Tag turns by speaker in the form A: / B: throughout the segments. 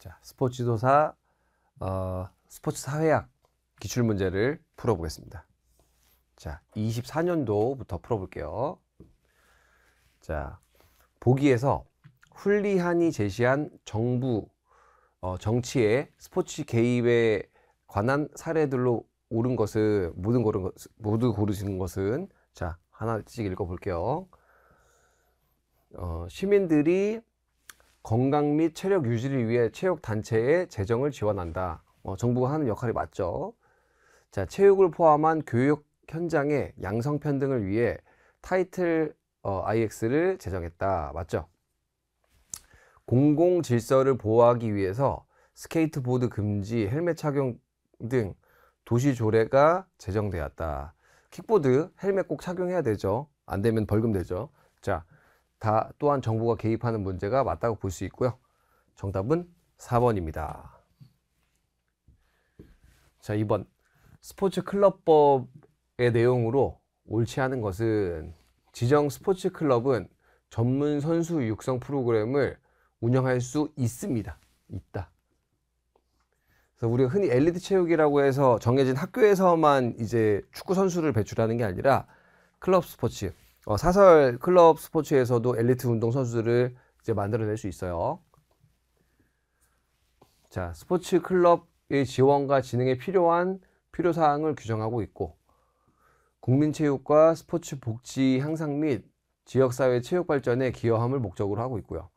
A: 자, 스포츠도사 스포츠 사회학 기출문제를 풀어보겠습니다. 자, 24년도부터 풀어볼게요. 자, 보기에서 훌리한이 제시한 정부 정치의 스포츠 개입에 관한 사례들로 옳은 것은 모두 고르시는 것은, 자, 하나씩 읽어볼게요. 시민들이 건강 및 체력 유지를 위해 체육단체에 재정을 지원한다. 정부가 하는 역할이 맞죠. 자, 체육을 포함한 교육 현장의 양성평등을 위해 타이틀 IX를 제정했다. 맞죠? 공공 질서를 보호하기 위해서 스케이트보드 금지, 헬멧 착용 등 도시 조례가 제정되었다. 킥보드 헬멧 꼭 착용해야 되죠. 안 되면 벌금 되죠. 자, 또한 정부가 개입하는 문제가 맞다고 볼 수 있고요. 정답은 4번입니다. 자, 2번. 스포츠 클럽법의 내용으로 옳지 않은 것은, 지정 스포츠 클럽은 전문 선수 육성 프로그램을 운영할 수 있습니다. 있다. 그래서 우리가 흔히 엘리트 체육이라고 해서 정해진 학교에서만 이제 축구 선수를 배출하는 게 아니라 클럽 스포츠, 사설 클럽 스포츠에서도 엘리트 운동 선수들을 이제 만들어낼 수 있어요. 자, 스포츠 클럽의 지원과 진행에 필요한 필요사항을 규정하고 있고, 국민체육과 스포츠 복지 향상 및 지역사회 체육 발전에 기여함을 목적으로 하고 있고요.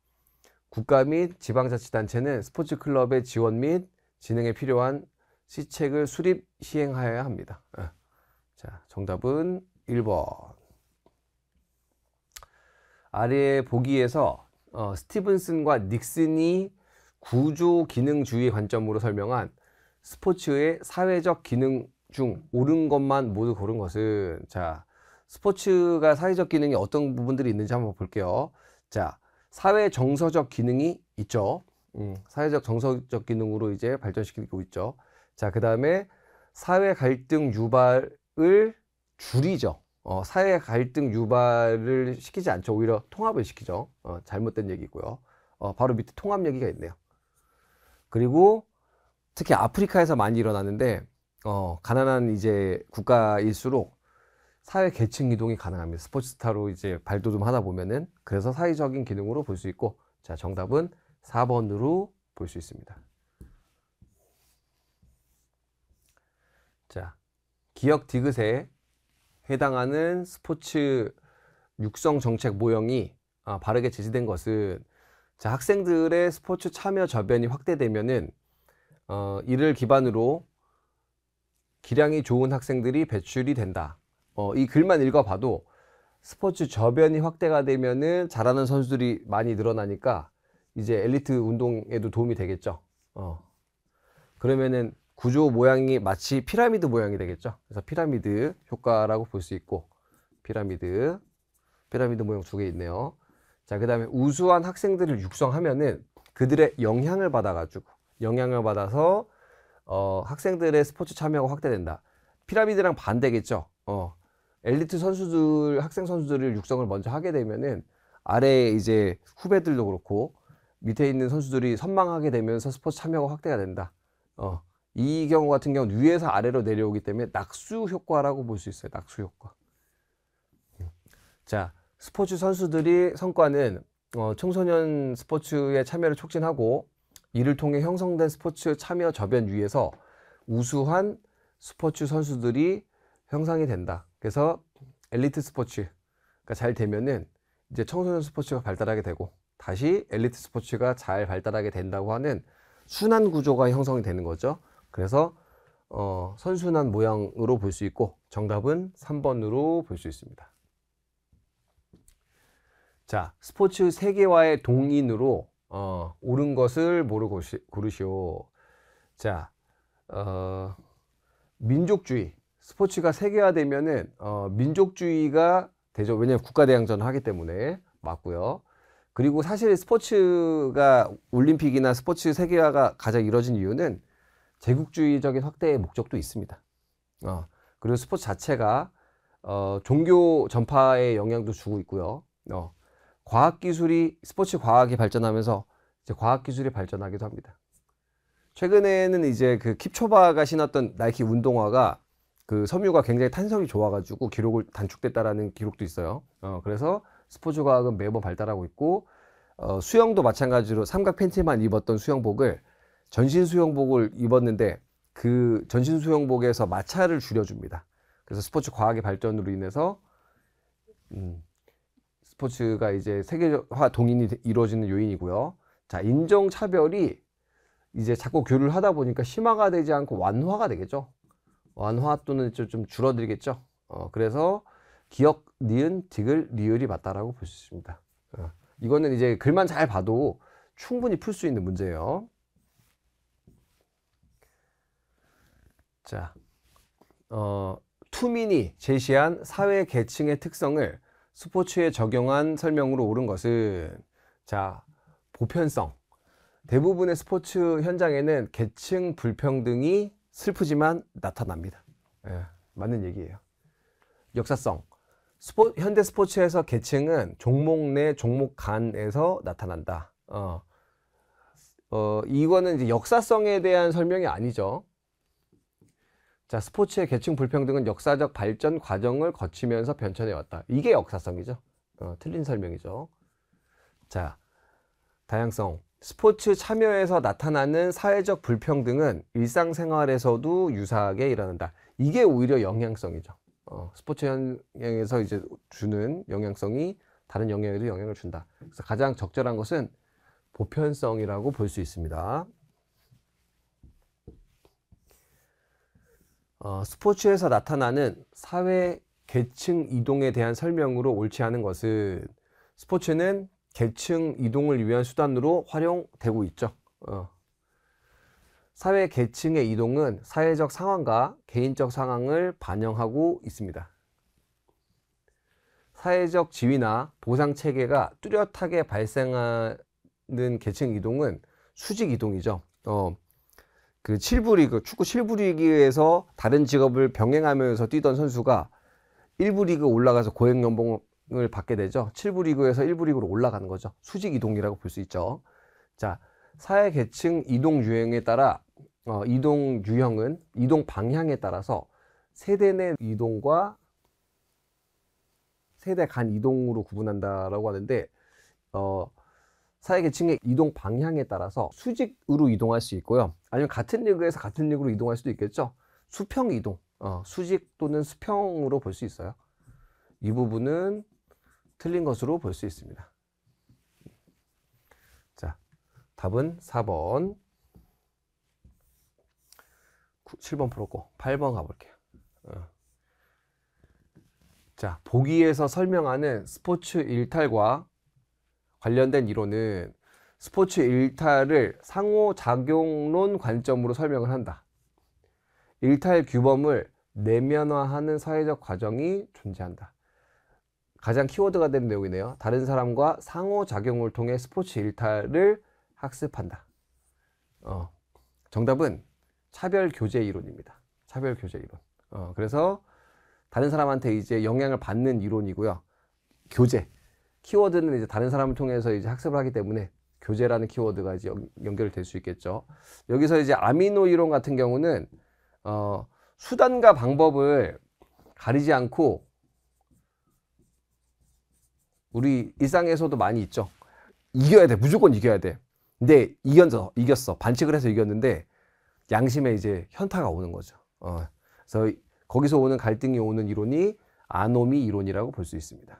A: 국가 및 지방자치단체는 스포츠 클럽의 지원 및 진행에 필요한 시책을 수립 시행하여야 합니다. 자, 정답은 1번. 아래 보기에서 스티븐슨과 닉슨이 구조 기능주의 관점으로 설명한 스포츠의 사회적 기능 중 옳은 것만 모두 고른 것은, 자, 스포츠가 사회적 기능이 어떤 부분들이 있는지 한번 볼게요. 자, 사회 정서적 기능이 있죠. 사회적 정서적 기능으로 이제 발전시키고 있죠. 자, 그 다음에 사회 갈등 유발을 줄이죠. 사회 갈등 유발을 시키지 않죠. 오히려 통합을 시키죠. 잘못된 얘기고요. 바로 밑에 통합 얘기가 있네요. 그리고 특히 아프리카에서 많이 일어나는데, 가난한 이제 국가일수록 사회 계층 이동이 가능합니다. 스포츠 스타로 이제 발돋움 하다 보면은. 그래서 사회적인 기능으로 볼 수 있고, 자, 정답은 4번으로 볼 수 있습니다. 자, 기억 디귿에 해당하는 스포츠 육성 정책 모형이 바르게 제시된 것은, 자, 학생들의 스포츠 참여 저변이 확대되면은 이를 기반으로 기량이 좋은 학생들이 배출이 된다. 이 글만 읽어봐도 스포츠 저변이 확대가 되면은 잘하는 선수들이 많이 늘어나니까 이제 엘리트 운동에도 도움이 되겠죠. 그러면은 구조 모양이 마치 피라미드 모양이 되겠죠. 그래서 피라미드 효과라고 볼 수 있고, 피라미드 모형 2개 있네요. 자, 그 다음에 우수한 학생들을 육성하면은 그들의 영향을 받아서 학생들의 스포츠 참여가 확대된다. 피라미드랑 반대겠죠. 엘리트 선수들, 학생 선수들을 육성을 먼저 하게 되면은 아래 이제 후배들도 그렇고 밑에 있는 선수들이 선망하게 되면서 스포츠 참여가 확대가 된다. 이 경우 같은 경우는 위에서 아래로 내려오기 때문에 낙수 효과라고 볼 수 있어요. 낙수 효과. 자, 스포츠 선수들이 성과는 청소년 스포츠의 참여를 촉진하고, 이를 통해 형성된 스포츠 참여 저변 위에서 우수한 스포츠 선수들이 형성이 된다. 그래서 엘리트 스포츠가 잘 되면은 이제 청소년 스포츠가 발달하게 되고, 다시 엘리트 스포츠가 잘 발달하게 된다고 하는 순환 구조가 형성이 되는 거죠. 그래서 선순환 모양으로 볼 수 있고, 정답은 3번으로 볼 수 있습니다. 자, 스포츠 세계화의 동인으로 옳은 것을 뭐로 고르시오. 자, 민족주의. 스포츠가 세계화되면은 민족주의가 되죠. 왜냐하면 국가대항전을 하기 때문에. 맞고요. 그리고 사실 스포츠가 올림픽이나 스포츠 세계화가 가장 이루어진 이유는 제국주의적인 확대의 목적도 있습니다. 그리고 스포츠 자체가 종교 전파에 영향도 주고 있고요. 과학기술이, 스포츠 과학이 발전하면서 이제 과학기술이 발전하기도 합니다. 최근에는 이제 그 킵초바가 신었던 나이키 운동화가 그 섬유가 굉장히 탄성이 좋아가지고 기록을 단축됐다라는 기록도 있어요. 그래서 스포츠 과학은 매번 발달하고 있고, 수영도 마찬가지로 삼각 팬티만 입었던 수영복을 전신 수영복을 입었는데 그 전신 수영복에서 마찰을 줄여줍니다. 그래서 스포츠 과학의 발전으로 인해서 스포츠가 이제 세계화 동인이 이루어지는 요인이고요. 자, 인종차별이 이제 자꾸 교류를 하다 보니까 심화가 되지 않고 완화가 되겠죠. 완화 또는 좀 줄어들겠죠. 그래서 기역, 니은, 디귿, 리을이 맞다라고 볼 수 있습니다. 이거는 이제 글만 잘 봐도 충분히 풀 수 있는 문제예요. 자, 투민이 제시한 사회 계층의 특성을 스포츠에 적용한 설명으로 옳은 것은, 자, 보편성. 대부분의 스포츠 현장에는 계층 불평등이 슬프지만 나타납니다. 예, 맞는 얘기예요. 역사성. 현대 스포츠에서 계층은 종목 내 종목 간에서 나타난다. 이거는 이제 역사성에 대한 설명이 아니죠. 자, 스포츠의 계층 불평등은 역사적 발전 과정을 거치면서 변천해 왔다. 이게 역사성이죠. 틀린 설명이죠. 자, 다양성. 스포츠 참여에서 나타나는 사회적 불평등은 일상생활에서도 유사하게 일어난다. 이게 오히려 영향성이죠. 스포츠 현장에서 이제 주는 영향성이 다른 영역에도 영향을 준다. 그래서 가장 적절한 것은 보편성이라고 볼 수 있습니다. 스포츠에서 나타나는 사회 계층 이동에 대한 설명으로 옳지 않은 것은, 스포츠는 계층 이동을 위한 수단으로 활용되고 있죠. 사회 계층의 이동은 사회적 상황과 개인적 상황을 반영하고 있습니다. 사회적 지위나 보상 체계가 뚜렷하게 발생하는 계층 이동은 수직 이동이죠. 그 7부 리그, 축구 7부 리그에서 다른 직업을 병행하면서 뛰던 선수가 1부 리그 올라가서 고액 연봉을 받게 되죠. 7부 리그에서 1부 리그로 올라가는 거죠. 수직 이동이라고 볼 수 있죠. 자, 사회 계층 이동 유형에 따라 이동 유형은 이동 방향에 따라서 세대 내 이동과 세대 간 이동으로 구분한다라고 하는데, 사회 계층의 이동 방향에 따라서 수직으로 이동할 수 있고요. 아니면 같은 리그에서 같은 리그로 이동할 수도 있겠죠. 수평 이동, 수직 또는 수평으로 볼 수 있어요. 이 부분은 틀린 것으로 볼 수 있습니다. 자, 답은 4번. 7번 풀었고 8번 가볼게요. 자, 보기에서 설명하는 스포츠 일탈과 관련된 이론은 스포츠 일탈을 상호작용론 관점으로 설명을 한다. 일탈 규범을 내면화하는 사회적 과정이 존재한다. 가장 키워드가 되는 내용이네요. 다른 사람과 상호작용을 통해 스포츠 일탈을 학습한다. 정답은 차별교제 이론입니다. 차별교제 이론. 그래서 다른 사람한테 이제 영향을 받는 이론이고요. 교제. 키워드는 이제 다른 사람을 통해서 이제 학습을 하기 때문에 교제라는 키워드가 이제 연결될 수 있겠죠. 여기서 이제 아미노 이론 같은 경우는 수단과 방법을 가리지 않고 우리 일상에서도 많이 있죠. 이겨야 돼. 무조건 이겨야 돼. 근데 이겼어. 반칙을 해서 이겼는데 양심에 이제 현타가 오는 거죠. 그래서 거기서 오는 갈등이 오는 이론이 아노미 이론이라고 볼 수 있습니다.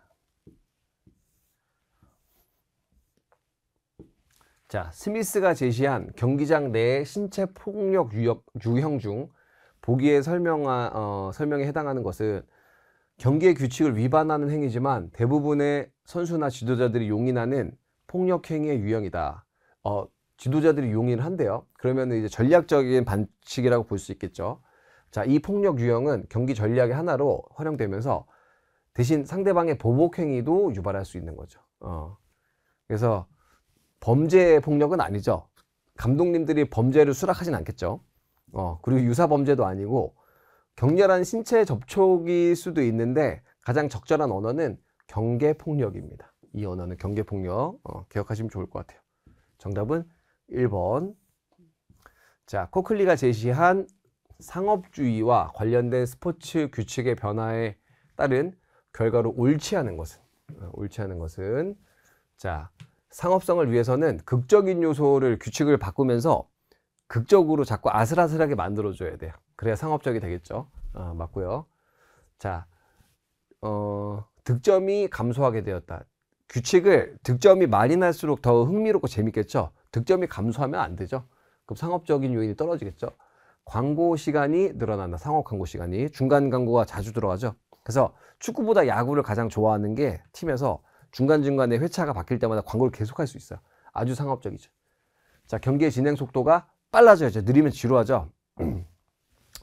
A: 자, 스미스가 제시한 경기장 내의 신체 폭력 유형 중 보기에 설명에 해당하는 것은 경기의 규칙을 위반하는 행위지만 대부분의 선수나 지도자들이 용인하는 폭력 행위의 유형이다. 지도자들이 용인을 한대요. 그러면 이제 전략적인 반칙이라고 볼 수 있겠죠. 자, 이 폭력 유형은 경기 전략의 하나로 활용되면서 대신 상대방의 보복 행위도 유발할 수 있는 거죠. 그래서 범죄 폭력은 아니죠. 감독님들이 범죄를 수락하진 않겠죠. 그리고 유사 범죄도 아니고 격렬한 신체 접촉일 수도 있는데 가장 적절한 언어는 경계 폭력입니다. 이 언어는 경계 폭력. 기억하시면 좋을 것 같아요. 정답은 1번. 자, 코클리가 제시한 상업주의와 관련된 스포츠 규칙의 변화에 따른 결과로 옳지 않은 것은 자, 상업성을 위해서는 극적인 요소를 규칙을 바꾸면서 극적으로 자꾸 아슬아슬하게 만들어줘야 돼요. 그래야 상업적이 되겠죠. 맞고요. 자, 득점이 감소하게 되었다. 규칙을 득점이 많이 날수록 더 흥미롭고 재밌겠죠. 득점이 감소하면 안 되죠. 그럼 상업적인 요인이 떨어지겠죠. 광고 시간이 늘어난다. 상업 광고 시간이. 중간 광고가 자주 들어가죠. 그래서 축구보다 야구를 가장 좋아하는 게 팀에서 중간중간에 회차가 바뀔 때마다 광고를 계속할 수 있어요. 아주 상업적이죠. 자, 경기의 진행 속도가 빨라져야죠. 느리면 지루하죠.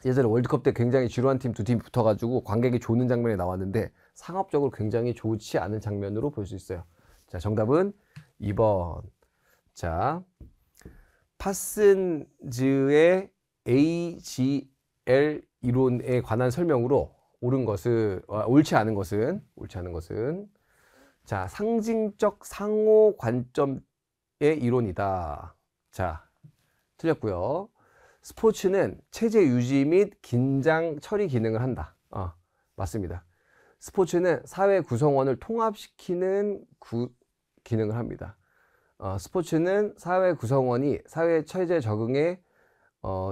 A: 예전에 월드컵 때 굉장히 지루한 팀 두 팀 붙어가지고 관객이 조는 장면이 나왔는데 상업적으로 굉장히 좋지 않은 장면으로 볼 수 있어요. 자, 정답은 2번. 자, 파슨즈의 AGL 이론에 관한 설명으로 옳지 않은 것은 자, 상징적 상호 관점의 이론이다. 자, 틀렸고요. 스포츠는 체제 유지 및 긴장 처리 기능을 한다. 맞습니다. 스포츠는 사회 구성원을 통합시키는 기능을 합니다. 스포츠는 사회 구성원이 사회 체제 적응에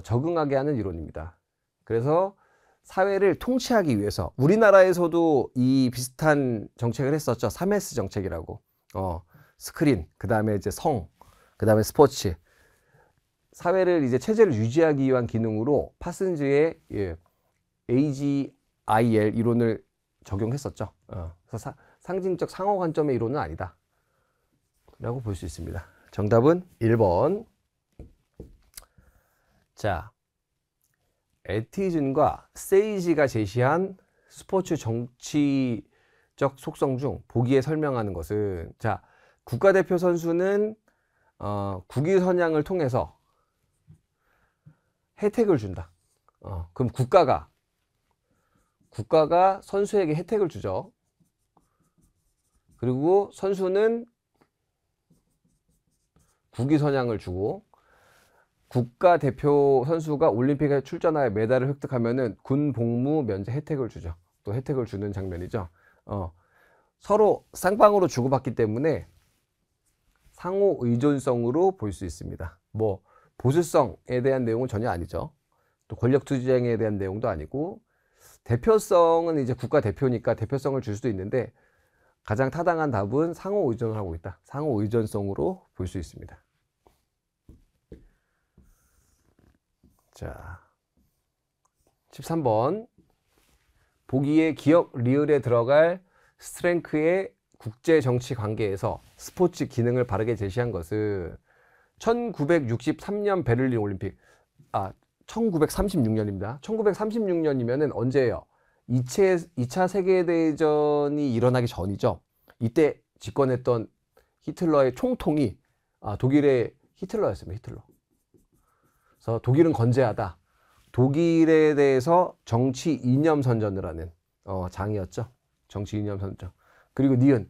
A: 적응하게 하는 이론입니다. 그래서 사회를 통치하기 위해서 우리나라에서도 이 비슷한 정책을 했었죠. 3S 정책이라고. 스크린, 그 다음에 이제 그 다음에 스포츠. 사회를 이제 체제를 유지하기 위한 기능으로 파슨즈의 AGIL 이론을 적용했었죠. 그래서 상징적 상호 관점의 이론은 아니다 라고 볼 수 있습니다. 정답은 1번. 자, 에티즌과 세이지가 제시한 스포츠 정치적 속성 중 보기에 설명하는 것은, 자, 국가대표 선수는 국위 선양을 통해서 혜택을 준다. 그럼 국가가 선수에게 혜택을 주죠. 그리고 선수는 국위 선양을 주고, 국가대표 선수가 올림픽에 출전하여 메달을 획득하면은 군 복무 면제 혜택을 주죠. 또 혜택을 주는 장면이죠. 서로 쌍방으로 주고받기 때문에 상호 의존성으로 볼 수 있습니다. 뭐 보수성에 대한 내용은 전혀 아니죠. 또 권력 투쟁에 대한 내용도 아니고, 대표성은 이제 국가대표니까 대표성을 줄 수도 있는데 가장 타당한 답은 상호 의존을 하고 있다. 상호 의존성으로 볼 수 있습니다. 자, 13번. 보기에 기억 리을에 들어갈 스트랭크의 국제 정치 관계에서 스포츠 기능을 바르게 제시한 것은 1963년 베를린 올림픽, 1936년입니다. 1936년이면은 언제예요? 2차 세계대전이 일어나기 전이죠. 이때 집권했던 히틀러의 총통이 독일의 히틀러였습니다. 히틀러. 그래서 독일은 건재하다. 독일에 대해서 정치 이념 선전을 하는 장이었죠. 정치 이념 선전. 그리고 니은,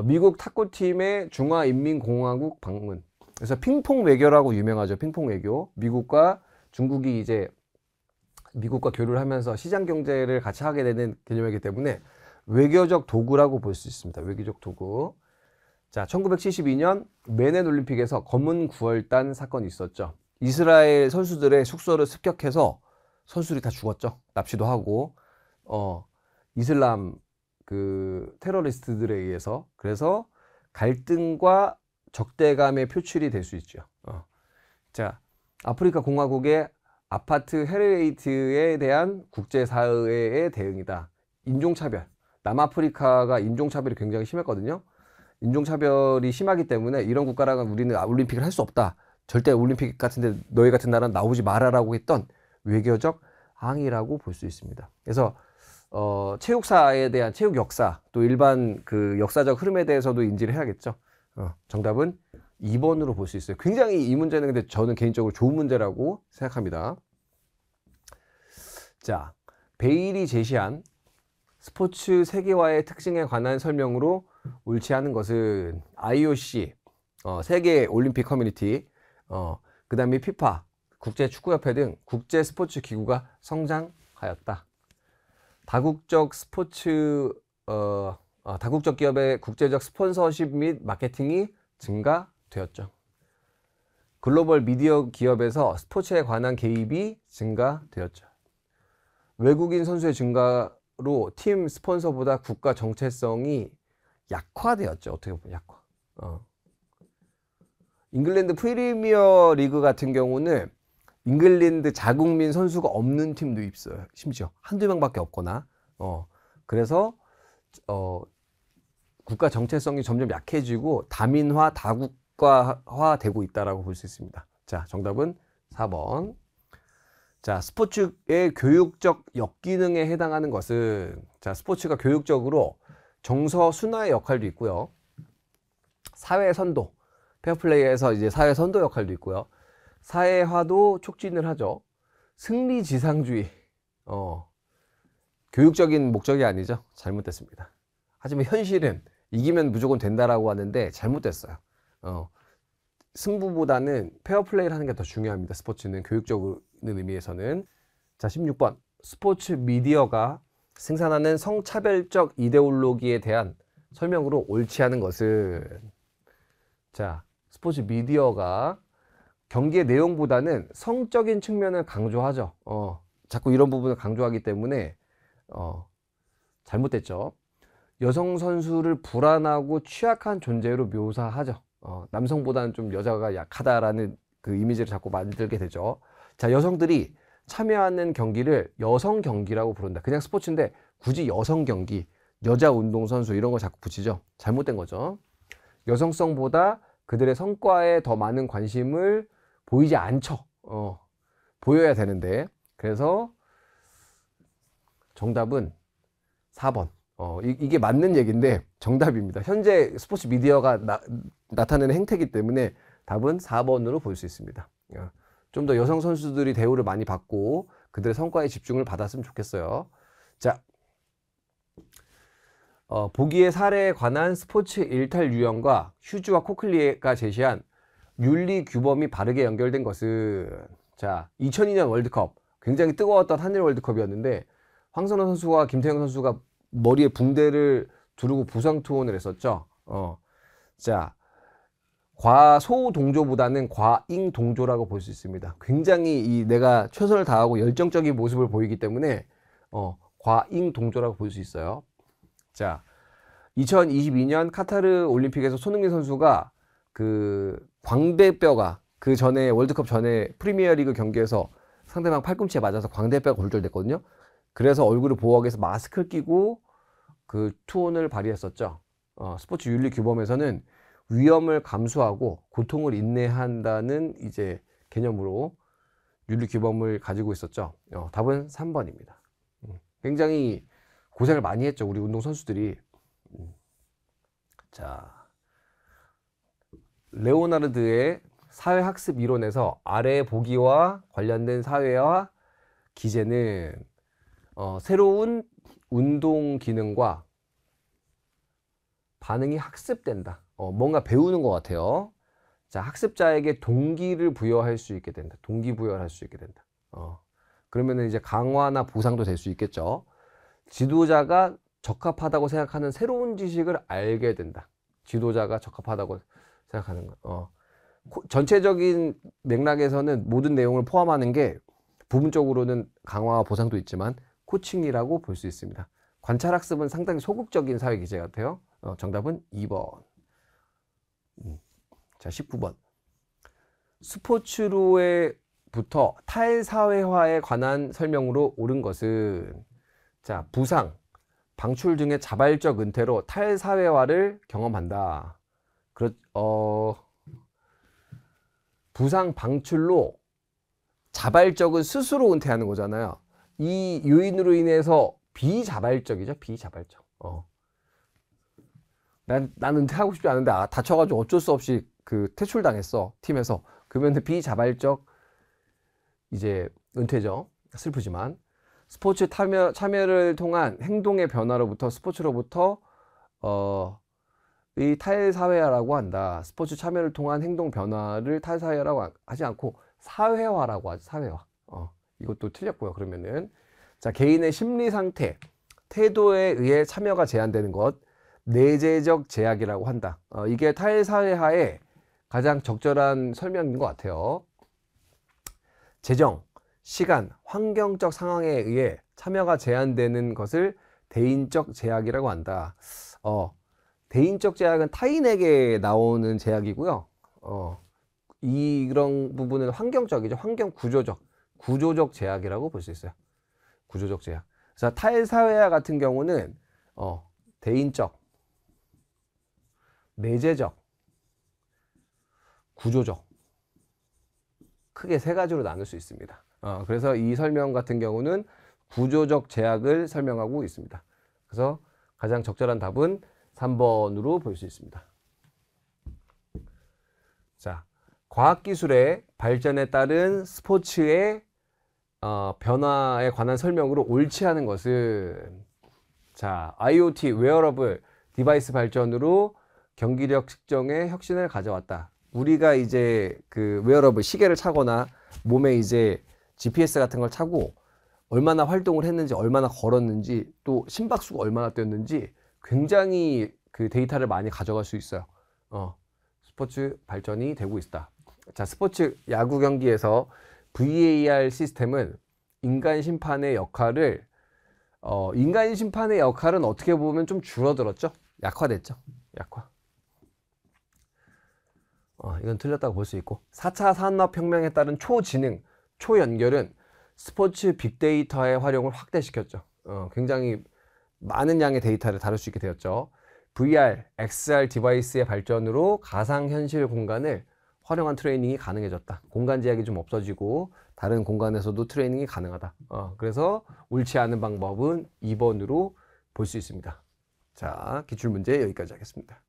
A: 미국 탁구팀의 중화인민공화국 방문. 그래서 핑퐁 외교라고 유명하죠. 핑퐁 외교. 미국과 중국이 이제 미국과 교류를 하면서 시장 경제를 같이 하게 되는 개념이기 때문에 외교적 도구라고 볼 수 있습니다. 외교적 도구. 자, 1972년 메넨 올림픽에서 검은 9월단 사건이 있었죠. 이스라엘 선수들의 숙소를 습격해서 선수들이 다 죽었죠. 납치도 하고, 이슬람 테러리스트들에 의해서. 그래서 갈등과 적대감의 표출이 될 수 있죠. 자, 아프리카 공화국의 아파트 헤르웨이트에 대한 국제사회의 대응이다. 인종차별. 남아프리카가 인종차별이 굉장히 심했거든요. 인종차별이 심하기 때문에 이런 국가랑은 우리는 올림픽을 할 수 없다. 절대 올림픽 같은데 너희 같은 나라는 나오지 마라라고 했던 외교적 항의라고 볼 수 있습니다. 그래서 체육사에 대한 체육 역사, 또 일반 그 역사적 흐름에 대해서도 인지를 해야겠죠. 정답은 2번으로 볼 수 있어요. 굉장히 이 문제는 근데 저는 개인적으로 좋은 문제라고 생각합니다. 자, 베일이 제시한 스포츠 세계화의 특징에 관한 설명으로 옳지 않은 것은 IOC, 세계 올림픽 커뮤니티, 그 다음에 피파, 국제축구협회 등 국제 스포츠 기구가 성장하였다. 다국적 기업의 국제적 스폰서십 및 마케팅이 증가되었죠. 글로벌 미디어 기업에서 스포츠에 관한 개입이 증가되었죠. 외국인 선수의 증가로 팀 스폰서보다 국가 정체성이 약화되었죠. 어떻게 보면 약화. 잉글랜드 프리미어 리그 같은 경우는 잉글랜드 자국민 선수가 없는 팀도 있어요. 심지어 한두 명밖에 없거나. 그래서 국가 정체성이 점점 약해지고 다민화, 다국가화 되고 있다라고 볼 수 있습니다. 자, 정답은 4번. 자, 스포츠의 교육적 역기능에 해당하는 것은, 자, 스포츠가 교육적으로 정서 순화의 역할도 있고요. 사회 선도, 페어플레이에서 이제 사회 선도 역할도 있고요. 사회화도 촉진을 하죠. 승리지상주의, 교육적인 목적이 아니죠. 잘못됐습니다. 하지만 현실은 이기면 무조건 된다라고 하는데 잘못됐어요. 승부보다는 페어플레이를 하는 게 더 중요합니다. 스포츠는 교육적인 의미에서는. 자, 16번. 스포츠 미디어가 생산하는 성차별적 이데올로기에 대한 설명으로 옳지 않은 것은, 자, 스포츠 미디어가 경기의 내용보다는 성적인 측면을 강조하죠. 자꾸 이런 부분을 강조하기 때문에 잘못됐죠. 여성 선수를 불안하고 취약한 존재로 묘사하죠. 남성보다는 좀 여자가 약하다라는 그 이미지를 자꾸 만들게 되죠. 자, 여성들이 참여하는 경기를 여성 경기라고 부른다. 그냥 스포츠인데 굳이 여성 경기, 여자 운동선수 이런 거 자꾸 붙이죠. 잘못된 거죠. 여성성보다 그들의 성과에 더 많은 관심을 보이지 않죠. 보여야 되는데. 그래서 정답은 4번. 이게 맞는 얘기인데 정답입니다. 현재 스포츠 미디어가 나타내는 행태이기 때문에 답은 4번으로 볼 수 있습니다. 좀 더 여성 선수들이 대우를 많이 받고 그들의 성과에 집중을 받았으면 좋겠어요. 자, 보기의 사례에 관한 스포츠 일탈 유형과 휴즈와 코클리가 제시한 윤리 규범이 바르게 연결된 것은, 자, 2002년 월드컵 굉장히 뜨거웠던 한일 월드컵이었는데 황선우 선수와 김태형 선수가 머리에 붕대를 두르고 부상 투혼을 했었죠. 자, 과소동조보다는 과잉동조라고 볼 수 있습니다. 굉장히 내가 최선을 다하고 열정적인 모습을 보이기 때문에 과잉동조라고 볼 수 있어요. 자, 2022년 카타르 올림픽에서 손흥민 선수가 그 광대뼈가 그 전에 월드컵 전에 프리미어리그 경기에서 상대방 팔꿈치에 맞아서 광대뼈가 골절됐거든요. 그래서 얼굴을 보호하기 위해서 마스크를 끼고 그 투혼을 발휘했었죠. 스포츠 윤리 규범에서는 위험을 감수하고 고통을 인내한다는 이제 개념으로 윤리 규범을 가지고 있었죠. 답은 3번입니다. 굉장히 고생을 많이 했죠, 우리 운동 선수들이. 자, 레오나르드의 사회학습 이론에서 아래 보기와 관련된 사회화 기제는 새로운 운동 기능과 반응이 학습된다. 뭔가 배우는 것 같아요. 자, 학습자에게 동기를 부여할 수 있게 된다. 동기부여를 할 수 있게 된다. 그러면은 이제 강화나 보상도 될 수 있겠죠. 지도자가 적합하다고 생각하는 새로운 지식을 알게 된다. 지도자가 적합하다고 생각하는 거. 전체적인 맥락에서는 모든 내용을 포함하는 게 부분적으로는 강화와 보상도 있지만 코칭이라고 볼 수 있습니다. 관찰학습은 상당히 소극적인 사회 기제 같아요. 정답은 2번. 자, 19번. 스포츠로부터 탈사회화에 관한 설명으로 옳은 것은, 자, 부상, 방출 등의 자발적 은퇴로 탈사회화를 경험한다. 부상, 방출로 자발적은 스스로 은퇴하는 거잖아요. 이 요인으로 인해서 비자발적이죠. 비자발적. 난 은퇴하고 싶지 않은데 다쳐가지고 어쩔 수 없이 그 퇴출당했어, 팀에서. 그러면 비자발적 이제 은퇴죠. 슬프지만. 스포츠 참여를 통한 행동의 변화로부터 스포츠로부터 탈사회화라고 한다. 스포츠 참여를 통한 행동 변화를 탈사회화라고 하지 않고 사회화라고 하죠. 사회화. 이것도 틀렸고요. 그러면은 자, 개인의 심리 상태, 태도에 의해 참여가 제한되는 것, 내재적 제약이라고 한다. 이게 탈사회화의 가장 적절한 설명인 것 같아요. 재정, 시간, 환경적 상황에 의해 참여가 제한되는 것을 대인적 제약이라고 한다. 대인적 제약은 타인에게 나오는 제약이고요. 이런 부분은 환경적이죠. 환경 구조적 제약이라고 볼 수 있어요. 구조적 제약. 자, 탈사회화 같은 경우는 대인적, 내재적, 구조적, 크게 세 가지로 나눌 수 있습니다. 그래서 이 설명 같은 경우는 구조적 제약을 설명하고 있습니다. 그래서 가장 적절한 답은 3번으로 볼 수 있습니다. 자, 과학기술의 발전에 따른 스포츠의 변화에 관한 설명으로 옳지 않은 것은, 자, IoT, 웨어러블 디바이스 발전으로 경기력 측정에 혁신을 가져왔다. 우리가 이제 그 웨어러블 시계를 차거나 몸에 이제 GPS 같은 걸 차고 얼마나 활동을 했는지, 얼마나 걸었는지, 또 심박수가 얼마나 뛰었는지 굉장히 그 데이터를 많이 가져갈 수 있어요. 스포츠 발전이 되고 있다. 자, 스포츠 야구 경기에서 VAR 시스템은 인간 심판의 역할은 어떻게 보면 좀 줄어들었죠. 약화됐죠. 약화. 이건 틀렸다고 볼 수 있고, 4차 산업혁명에 따른 초지능, 초연결은 스포츠 빅데이터의 활용을 확대시켰죠. 굉장히 많은 양의 데이터를 다룰 수 있게 되었죠. VR, XR 디바이스의 발전으로 가상현실 공간을 활용한 트레이닝이 가능해졌다. 공간 제약이 좀 없어지고 다른 공간에서도 트레이닝이 가능하다. 그래서 옳지 않은 방법은 2번으로 볼 수 있습니다. 자, 기출문제 여기까지 하겠습니다.